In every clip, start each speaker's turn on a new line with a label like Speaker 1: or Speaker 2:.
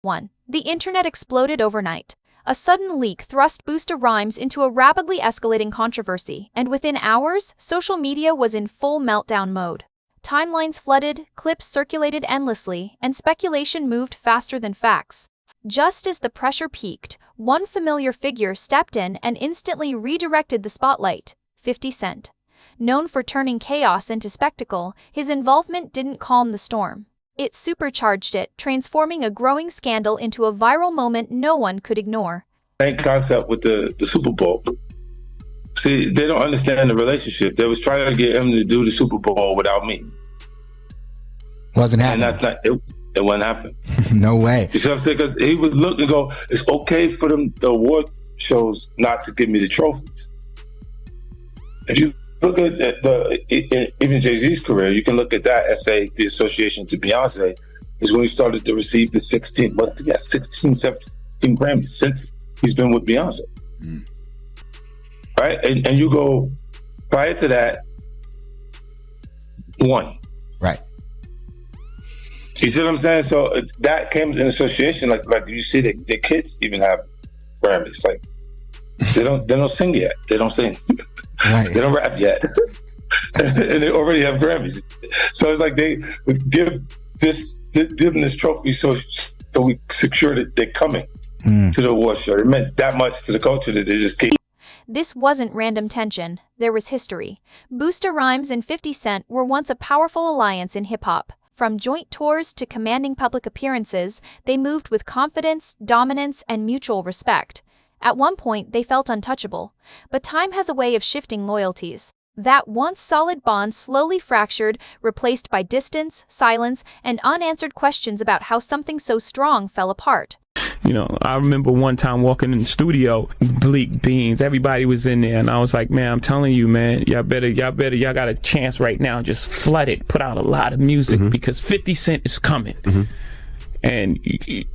Speaker 1: 1. The internet exploded overnight. A sudden leak thrust Busta Rhymes into a rapidly escalating controversy, and within hours, social media was in full meltdown mode. Timelines flooded, clips circulated endlessly, and speculation moved faster than facts. Just as the pressure peaked, one familiar figure stepped in and instantly redirected the spotlight: 50 Cent. Known for turning chaos into spectacle, his involvement didn't calm the storm. It supercharged it, transforming a growing scandal into a viral moment no one could ignore.
Speaker 2: Same concept with the Super Bowl. See, they don't understand the relationship. They was trying to get him to do the Super Bowl without me.
Speaker 3: Wasn't happening.
Speaker 2: And that's not it. It wouldn't happen.
Speaker 3: No way.
Speaker 2: You see what I'm saying? Because he would look and go, it's okay for them, the award shows, not to give me the trophies. If you look at even Jay Z's career, you can look at that and say the association to Beyonce is when he started to receive the 16, 17 Grammys since he's been with Beyonce. Right? And you go, prior to that, 1.
Speaker 3: Right.
Speaker 2: You see what I'm saying? So that came in association, like you see the kids even have Grammys. Like they don't sing yet. They don't sing. Right. They don't rap yet. And they already have Grammys. So it's like they give them this trophy so we secure that they're coming to the award show. It meant that much to the culture that they just keep.
Speaker 1: This wasn't random tension. There was history. Busta Rhymes and 50 Cent were once a powerful alliance in hip-hop. From joint tours to commanding public appearances, they moved with confidence, dominance, and mutual respect. At one point, they felt untouchable. But time has a way of shifting loyalties. That once solid bond slowly fractured, replaced by distance, silence, and unanswered questions about how something so strong fell apart.
Speaker 4: You know, I remember one time walking in the studio, Bleak Beans, everybody was in there, and I was like, man, I'm telling you, man, y'all got a chance right now, just flood it, put out a lot of music, because 50 Cent is coming. And, you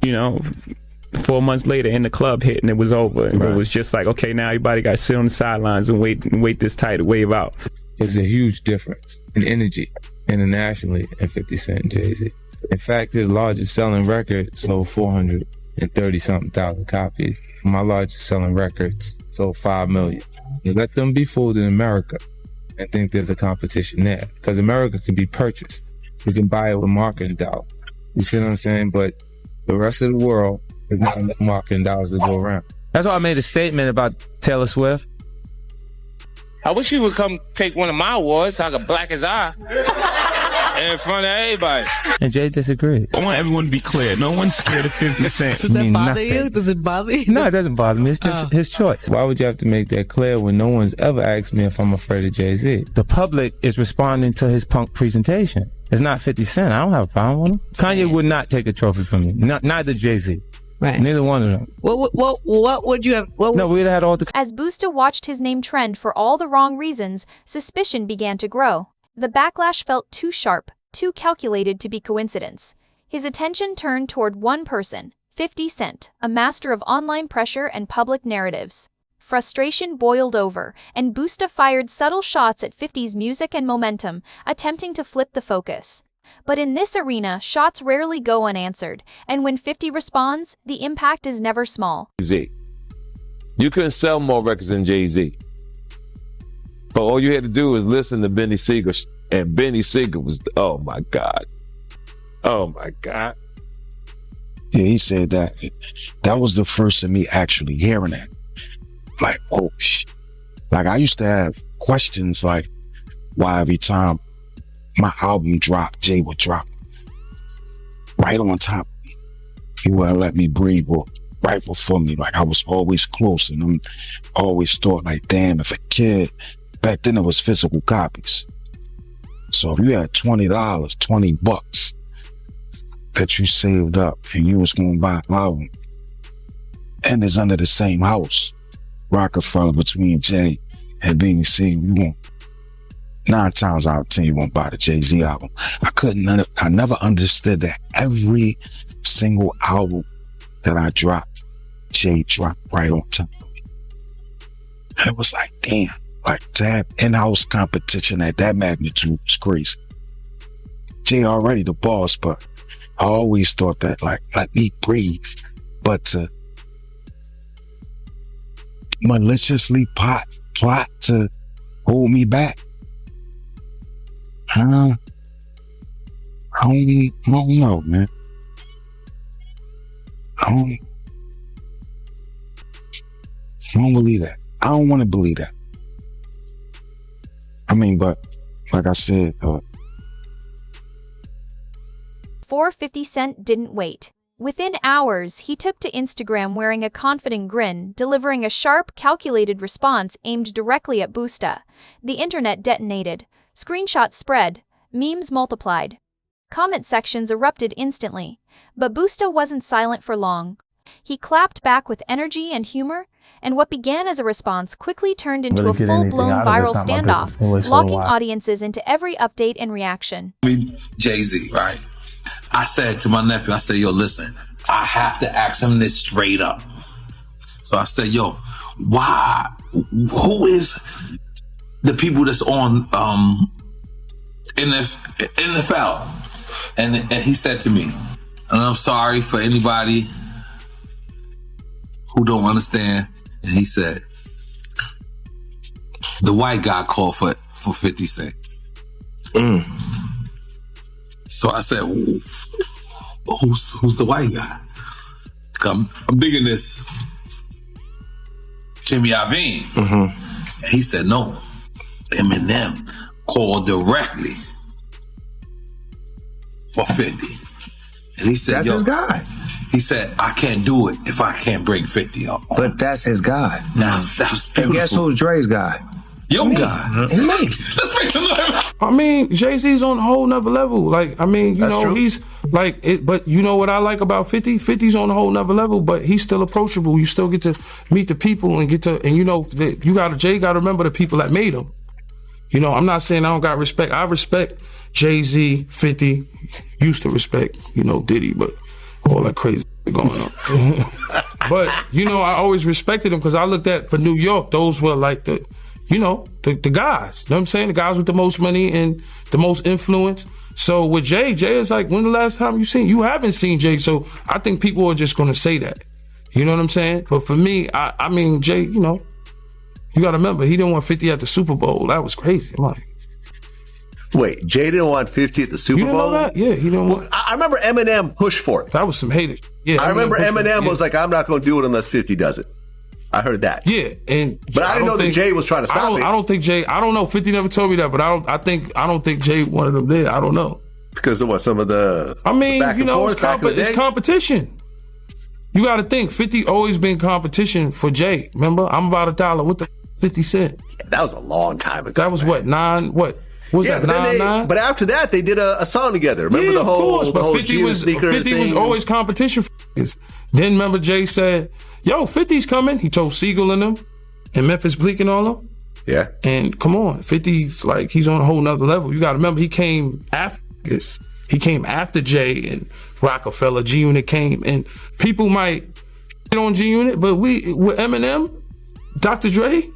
Speaker 4: know, 4 months later, in the club hit, and it was over, and it was just like, okay, now everybody got to sit on the sidelines and wait this tidal wave out.
Speaker 5: There's a huge difference in energy internationally in 50 Cent and Jay Z. In fact, his largest selling record sold 430-something thousand copies. My largest selling records sold 5 million. You let them be fooled in America and think there's a competition there. Because America can be purchased. You can buy it with marketing dollars. You see what I'm saying? But the rest of the world, there's not enough marketing dollars to go around.
Speaker 6: That's why I made a statement about Taylor Swift.
Speaker 7: I wish you would come take one of my awards so I could black his eye in front of everybody.
Speaker 6: And Jay disagreed.
Speaker 4: I want everyone to be clear. No one's scared of 50 Cent.
Speaker 8: Does that bother you? Does it bother you?
Speaker 6: No, it doesn't bother me. It's just his choice.
Speaker 5: Why would you have to make that clear when no one's ever asked me if I'm afraid of Jay Z?
Speaker 6: The public is responding to his punk presentation. It's not 50 Cent. I don't have a problem with him. Kanye would not take a trophy from me. Neither Jay Z.
Speaker 8: Right.
Speaker 6: Neither one of them.
Speaker 8: What would you have?
Speaker 6: No, we'd have had all the...
Speaker 1: As Busta watched his name trend for all the wrong reasons, suspicion began to grow. The backlash felt too sharp, too calculated to be coincidence. His attention turned toward one person, 50 Cent, a master of online pressure and public narratives. Frustration boiled over, and Busta fired subtle shots at 50's music and momentum, attempting to flip the focus. But in this arena, shots rarely go unanswered, and when 50 responds, the impact is never small.
Speaker 9: Z. You couldn't sell more records than Jay Z. But all you had to do was listen to Benny Siegel, and Benny Siegel was, oh my God. Oh my God.
Speaker 10: Yeah, he said that. That was the first of me actually hearing that. Like, oh shit. Like, I used to have questions like, why every time my album dropped, Jay would drop right on top of me. He wouldn't let me breathe or right before me. Like, I was always close, and I'm always thought like, damn, if a kid, back then it was physical copies. So if you had $20, $20 that you saved up and you was gonna buy an album, and it's under the same house, Rockefeller, between Jay and Beanie Siegel, you won't, 9 times out of 10, you won't buy the Jay Z album. I never understood that every single album that I dropped, Jay dropped right on top of me. And it was like, damn, like to have in-house competition at that magnitude was crazy. Jay already the boss, but I always thought that, like, let me breathe. But to maliciously plot to hold me back. I don't know, man. I don't believe that. I don't want to believe that. I mean, but like I said,
Speaker 1: 50 Cent didn't wait. Within hours, he took to Instagram wearing a confident grin, delivering a sharp, calculated response aimed directly at Busta. The internet detonated. Screenshots spread. Memes multiplied. Comment sections erupted instantly. But Busta wasn't silent for long. He clapped back with energy and humor, and what began as a response quickly turned into a full-blown viral standoff, locking audiences into every update and reaction.
Speaker 11: Jay Z, right? I said to my nephew, I said, yo, listen, I have to ask him this straight up. So I said, yo, why? Who is the people that's on NFL? And he said to me, and I'm sorry for anybody who don't understand. And he said, the white guy called for 50 Cent. So I said, who's the white guy? I'm digging this Jimmy Iovine. And he said, no, Eminem called directly for 50. And he said,
Speaker 12: that's his guy.
Speaker 11: He said, I can't do it if I can't bring 50 up.
Speaker 12: But that's his guy.
Speaker 11: That was beautiful.
Speaker 12: And guess who's Dre's guy?
Speaker 11: Your guy.
Speaker 12: Me.
Speaker 11: Let's make him laugh.
Speaker 4: I mean, Jay Z's on a whole nother level. Like, I mean, you know,
Speaker 12: true.
Speaker 4: he's like, but you know what I like about 50? 50's on a whole nother level, but he's still approachable. You still get to meet the people and you know, Jay got to remember the people that made him. You know, I'm not saying I don't got respect. I respect Jay Z, 50. Used to respect, you know, Diddy, but all that crazy going on. But, you know, I always respected him because I looked at, for New York, those were like the guys. You know what I'm saying? The guys with the most money and the most influence. So with Jay is like, when the last time you haven't seen Jay. So I think people are just going to say that. You know what I'm saying? But for me, I mean, Jay, you know, you got to remember, he didn't want 50 at the Super Bowl. That was crazy. I'm like,
Speaker 13: wait, Jay didn't want 50 at the Super
Speaker 4: Bowl?
Speaker 13: Bowl?
Speaker 4: Know that? Yeah, he didn't want.
Speaker 13: I remember Eminem pushed for it.
Speaker 4: That was some haters. Yeah,
Speaker 13: I remember Eminem was like, I'm not going to do it unless 50 does it. I heard that.
Speaker 4: Yeah,
Speaker 13: but I didn't know that Jay was trying to stop it.
Speaker 4: I don't think Jay. I don't know. 50 never told me that, but I don't think Jay wanted him there. I don't know.
Speaker 13: Because of what? Some of the.
Speaker 4: I mean,
Speaker 13: back
Speaker 4: you know,
Speaker 13: forth,
Speaker 4: it's competition. You got to think. 50 always been competition for Jay. Remember, I'm about $1 with the 50 Cent.
Speaker 13: Yeah, that was a long time ago.
Speaker 4: That was what 9. What was that? 9?
Speaker 13: But after that, they did a song together. Remember the whole.
Speaker 4: Of course, but 50 was always competition. Then remember, Jay said, yo, 50's coming. He told Siegel and them and Memphis Bleak and all them.
Speaker 13: Yeah.
Speaker 4: And come on, 50's like, he's on a whole nother level. You got to remember, he came after this. He came after Jay and Rockefeller. G-Unit came. And people might get on G-Unit, but with Eminem, Dr. Dre,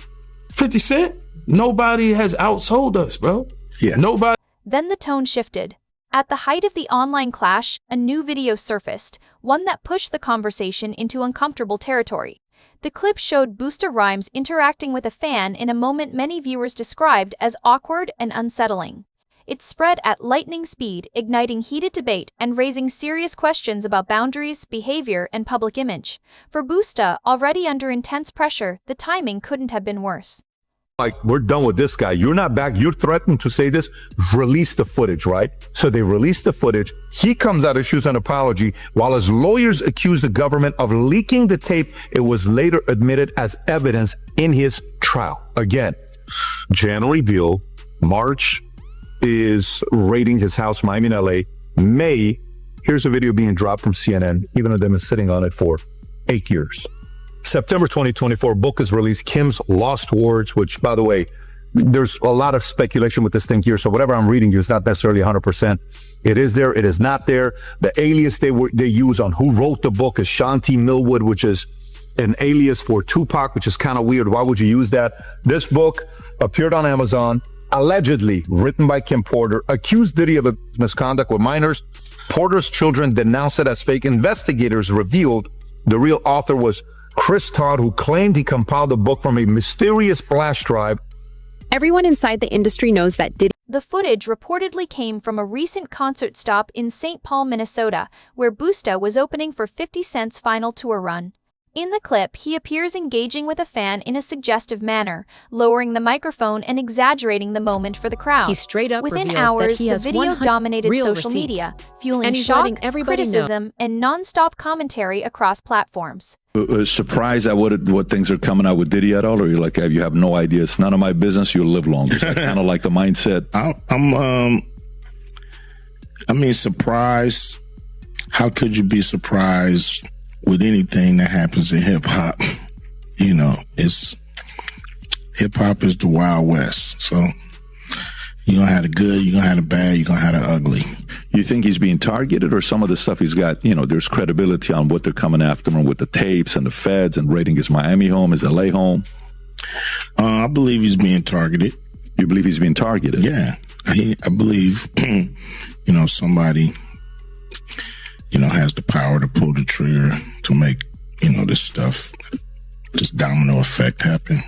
Speaker 4: 50 Cent, nobody has outsold us, bro.
Speaker 13: Yeah.
Speaker 4: Nobody.
Speaker 1: Then the tone shifted. At the height of the online clash, a new video surfaced, one that pushed the conversation into uncomfortable territory. The clip showed Busta Rhymes interacting with a fan in a moment many viewers described as awkward and unsettling. It spread at lightning speed, igniting heated debate and raising serious questions about boundaries, behavior, and public image. For Busta, already under intense pressure, the timing couldn't have been worse.
Speaker 14: Like, we're done with this guy. You're not back. You're threatened to say this. Release the footage, right? So they release the footage. He comes out, issues an apology. While his lawyers accuse the government of leaking the tape, it was later admitted as evidence in his trial. Again, January deal. March is raiding his house, Miami and LA. May, here's a video being dropped from CNN, even though they've been sitting on it for 8 years. September 2024, book is released, Kim's Lost Words, which, by the way, there's a lot of speculation with this thing here. So whatever I'm reading is not necessarily 100%. It is there. It is not there. The alias they use on who wrote the book is Shanti Millwood, which is an alias for Tupac, which is kind of weird. Why would you use that? This book appeared on Amazon, allegedly written by Kim Porter, accused Diddy of misconduct with minors. Porter's children denounced it as fake. Investigators revealed the real author was Chris Todd, who claimed he compiled the book from a mysterious flash drive.
Speaker 15: Everyone inside the industry knows that Diddy.
Speaker 1: The footage reportedly came from a recent concert stop in St. Paul, Minnesota, where Busta was opening for 50 Cent's final tour run. In the clip, he appears engaging with a fan in a suggestive manner, lowering the microphone and exaggerating the moment for the crowd.
Speaker 15: He straight up
Speaker 1: Within
Speaker 15: revealed
Speaker 1: hours,
Speaker 15: that he
Speaker 1: the
Speaker 15: has
Speaker 1: video
Speaker 15: 100
Speaker 1: dominated
Speaker 15: real
Speaker 1: social
Speaker 15: receipts.
Speaker 1: media, fueling
Speaker 15: And he's
Speaker 1: shock,
Speaker 15: letting everybody know.
Speaker 1: criticism, and non-stop commentary across platforms.
Speaker 16: Surprised at what things are coming out with Diddy at all, or you're like, you have no idea, it's none of my business, you'll live longer. Kind of like the mindset.
Speaker 17: Surprised. How could you be surprised with anything that happens in hip hop? You know, hip hop is the Wild West. So you're gonna have the good, you're gonna have the bad, you're gonna have the ugly.
Speaker 16: You think he's being targeted, or some of the stuff he's got, there's credibility on what they're coming after him with the tapes and the feds and raiding his Miami home, his LA home?
Speaker 17: I believe he's being targeted.
Speaker 16: You believe he's being targeted?
Speaker 17: Yeah. I believe, somebody, has the power to pull the trigger to make, this stuff, this domino effect happen.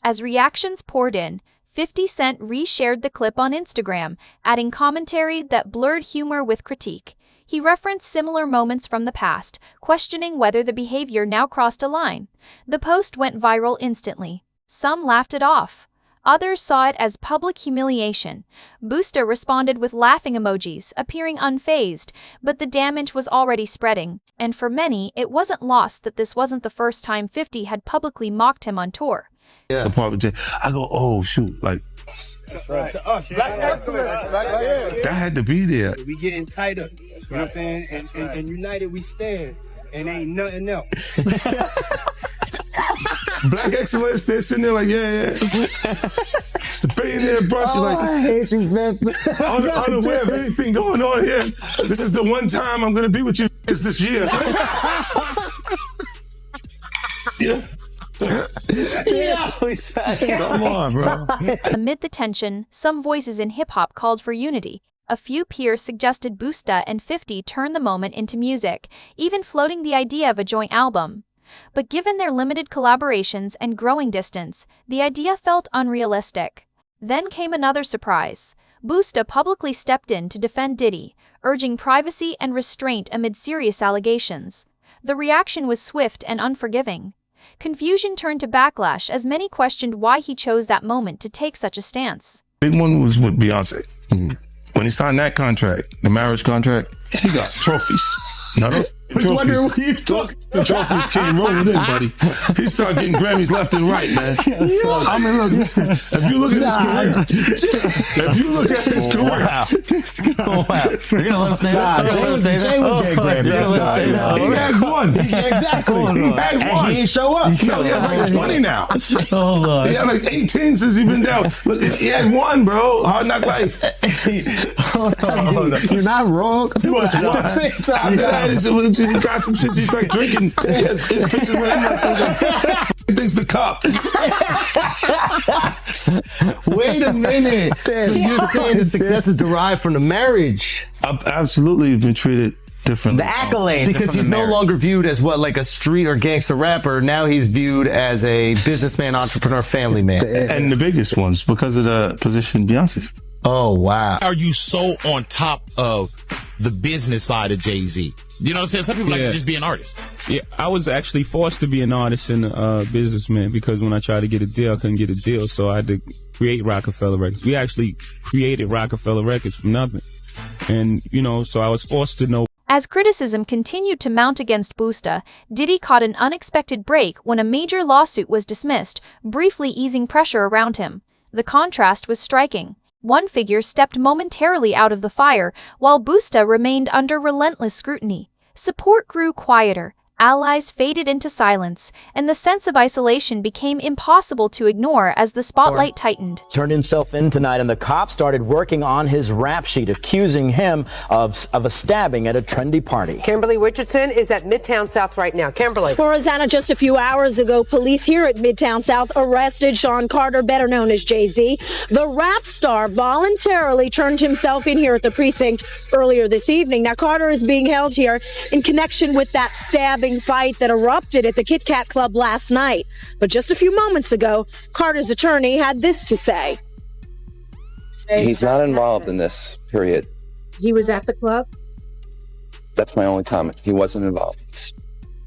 Speaker 1: As reactions poured in, 50 Cent reshared the clip on Instagram, adding commentary that blurred humor with critique. He referenced similar moments from the past, questioning whether the behavior now crossed a line. The post went viral instantly. Some laughed it off. Others saw it as public humiliation. Busta responded with laughing emojis, appearing unfazed, but the damage was already spreading, and for many, it wasn't lost that this wasn't the first time 50 had publicly mocked him on tour.
Speaker 17: Yeah. The part with Jay, I go, oh shoot, like
Speaker 18: To us, black excellence.
Speaker 17: that had to be there.
Speaker 18: We getting tighter, you know what I'm saying? And united we stand, and ain't nothing else.
Speaker 17: Black excellence, they're sitting there like, yeah. It's the billionaire brunch.
Speaker 18: Oh,
Speaker 17: Like,
Speaker 18: I hate you, man.
Speaker 17: Unaware of anything going on here. This is the one time I'm gonna be with you this year. Yeah. Come on, bro.
Speaker 1: Amid the tension, some voices in hip-hop called for unity. A few peers suggested Busta and 50 turn the moment into music, even floating the idea of a joint album. But given their limited collaborations and growing distance, the idea felt unrealistic. Then came another surprise. Busta publicly stepped in to defend Diddy, urging privacy and restraint amid serious allegations. The reaction was swift and unforgiving. Confusion turned to backlash as many questioned why he chose that moment to take such a stance.
Speaker 17: Big one was with Beyonce. When he signed that contract, the marriage contract, he got trophies. No, those trophies, the trophies came rolling in, buddy. He started getting Grammys left and right, man. I mean, look, if you look at his career,
Speaker 18: You're gonna let him say that? Jay was getting Grammys.
Speaker 17: He had one.
Speaker 18: Exactly.
Speaker 17: He had one.
Speaker 18: And he ain't show up.
Speaker 17: He had like 20 now.
Speaker 18: Oh, Lord.
Speaker 17: He had like 18 since he been down. Look, he had one, bro. Hard Knock Life.
Speaker 18: You're not wrong.
Speaker 17: He was one. At the same time. He got some shit. He's like drinking. His pictures with him like thinks the cup.
Speaker 18: Wait a minute. So you're saying the success is derived from the marriage?
Speaker 17: I've absolutely been treated differently.
Speaker 18: The accolades. Because he's no longer viewed as like a street or gangster rapper. Now he's viewed as a businessman, entrepreneur, family man.
Speaker 17: And the biggest ones because of the position Beyonce's.
Speaker 18: Oh, wow.
Speaker 19: Are you so on top of the business side of Jay Z? You know what I'm saying? Some people like to just be an artist.
Speaker 4: Yeah, I was actually forced to be an artist and a businessman because when I tried to get a deal, I couldn't get a deal. So I had to create Rockefeller Records. We actually created Rockefeller Records from nothing. And, so I was forced to know.
Speaker 1: As criticism continued to mount against Busta, Diddy caught an unexpected break when a major lawsuit was dismissed, briefly easing pressure around him. The contrast was striking. One figure stepped momentarily out of the fire, while Busta remained under relentless scrutiny. Support grew quieter, Allies faded into silence, and the sense of isolation became impossible to ignore as the spotlight tightened.
Speaker 20: Turned himself in tonight, and the cops started working on his rap sheet, accusing him of a stabbing at a trendy party.
Speaker 21: Kimberly Richardson is at Midtown South right now. Kimberly.
Speaker 22: Well, Rosanna, just a few hours ago, police here at Midtown South arrested Sean Carter, better known as Jay Z. The rap star voluntarily turned himself in here at the precinct earlier this evening. Now, Carter is being held here in connection with that stabbing fight that erupted at the Kit Kat Club last night. But just a few moments ago, Carter's attorney had this to say.
Speaker 23: He's not involved in this, period.
Speaker 22: He was at the club?
Speaker 23: That's my only comment. He wasn't involved in this.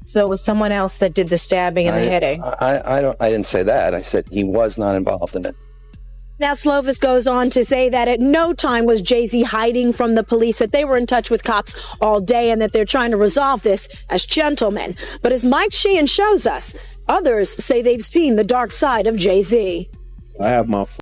Speaker 22: So it was someone else that did the stabbing and the hitting?
Speaker 23: I didn't say that. I said he was not involved in it.
Speaker 22: Now, Slovis goes on to say that at no time was Jay-Z hiding from the police, that they were in touch with cops all day and that they're trying to resolve this as gentlemen. But as Mike Sheehan shows us, others say they've seen the dark side of Jay-Z.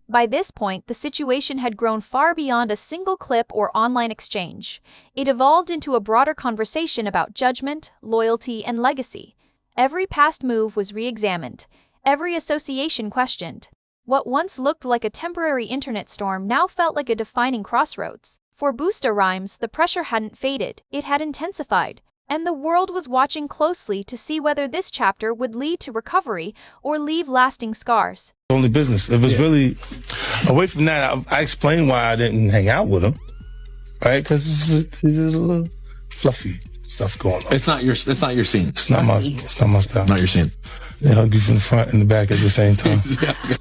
Speaker 1: By this point, the situation had grown far beyond a single clip or online exchange. It evolved into a broader conversation about judgment, loyalty, and legacy. Every past move was re-examined, every association questioned. What once looked like a temporary internet storm now felt like a defining crossroads. For Busta Rhymes, the pressure hadn't faded, it had intensified, and the world was watching closely to see whether this chapter would lead to recovery or leave lasting scars.
Speaker 17: Only business. It was really, away from that, I explained why I didn't hang out with him, right? Because there's a little fluffy stuff going on.
Speaker 11: It's not your scene.
Speaker 17: It's not my style.
Speaker 11: Not your scene.
Speaker 17: They hug you from the front and the back at the same time.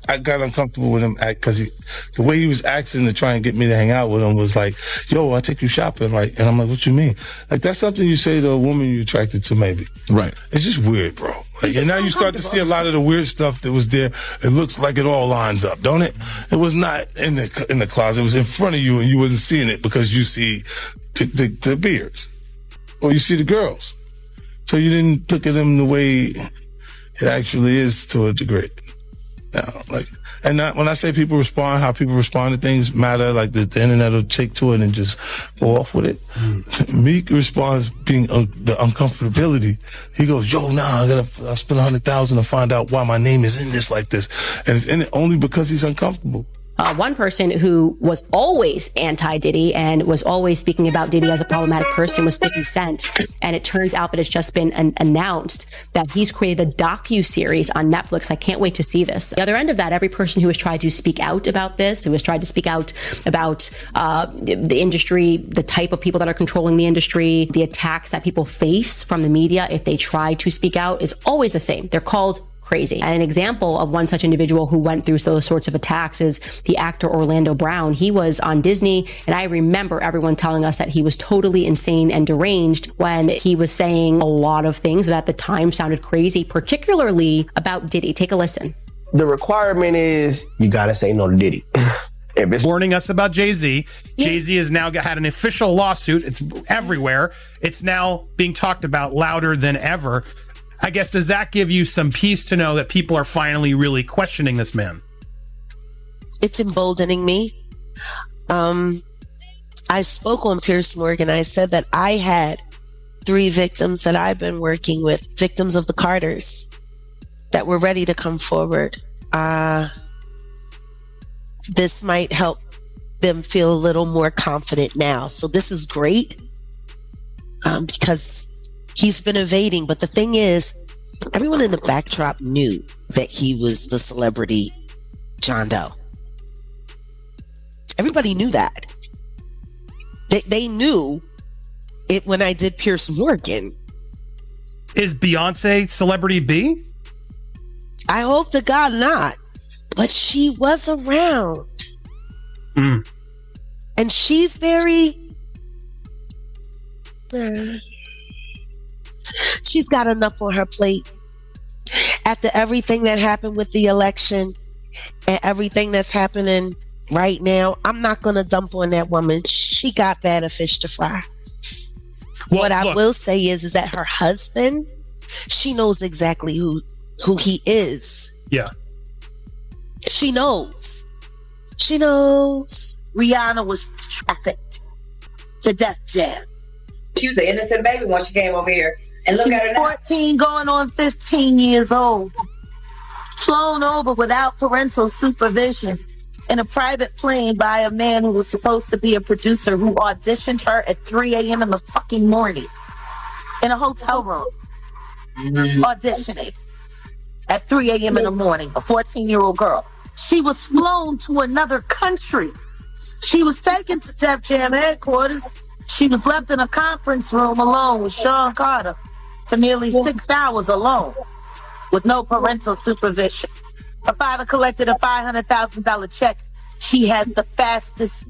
Speaker 17: I got uncomfortable with him because the way he was acting to try and get me to hang out with him was like, yo, I'll take you shopping. Like, and I'm like, what you mean? Like, that's something you say to a woman you're attracted to, maybe.
Speaker 11: Right.
Speaker 17: It's just weird, bro. Like, and now you start to see a lot of the weird stuff that was there. It looks like it all lines up, don't it? It was not in the closet. It was in front of you and you wasn't seeing it because you see the beards or you see the girls. So you didn't look at them the way it actually is to a degree. When I say people respond, how people respond to things matter, like the internet will take to it and just go off with it. Meek responds being the uncomfortability. He goes, yo, I'll spend $100,000 to find out why my name is in this like this. And it's in it only because he's uncomfortable.
Speaker 15: One person who was always anti-Diddy and was always speaking about Diddy as a problematic person was 50 Cent. And it turns out that it's just been announced that he's created a docu-series on Netflix. I can't wait to see this. The other end of that, every person who has tried to speak out about this, who has tried to speak out about the industry, the type of people that are controlling the industry, the attacks that people face from the media if they try to speak out, is always the same. They're called crazy. And an example of one such individual who went through those sorts of attacks is the actor Orlando Brown. He was on Disney, and I remember everyone telling us that he was totally insane and deranged when he was saying a lot of things that at the time sounded crazy, particularly about Diddy. Take a listen.
Speaker 24: The requirement is you gotta say no to Diddy.
Speaker 25: Warning us about Jay Z. Jay Z has now had an official lawsuit. It's everywhere. It's now being talked about louder than ever. I guess, does that give you some peace to know that people are finally really questioning this man?
Speaker 26: It's emboldening me. I spoke on Piers Morgan. I said that I had 3 victims that I've been working with, victims of the Carters, that were ready to come forward. This might help them feel a little more confident now. So this is great because he's been evading, but the thing is, everyone in the backdrop knew that he was the celebrity John Doe. Everybody knew that. They knew it when I did Piers Morgan.
Speaker 25: Is Beyonce celebrity B?
Speaker 26: I hope to God not, but she was around. And she's very... she's got enough on her plate. After everything that happened with the election and everything that's happening right now, I'm not going to dump on that woman. She got better fish to fry. Well, what I will say is that her husband, she knows exactly who he is.
Speaker 25: Yeah.
Speaker 26: She knows. She knows. Rihanna was trafficked to Def Jam.
Speaker 21: She was an innocent baby when she came over here.
Speaker 2: She's 14 going on 15 years old. Flown over without parental supervision in a private plane by a man who was supposed to be a producer who auditioned her at 3 a.m. in the fucking morning in a hotel room. Auditioning at 3 a.m. in the morning, a 14-year-old girl. She was flown to another country. She was taken to Def Jam headquarters. She was left in a conference room alone with Sean Carter for nearly 6 hours alone with no parental supervision. Her father collected a $500,000 check. She has the fastest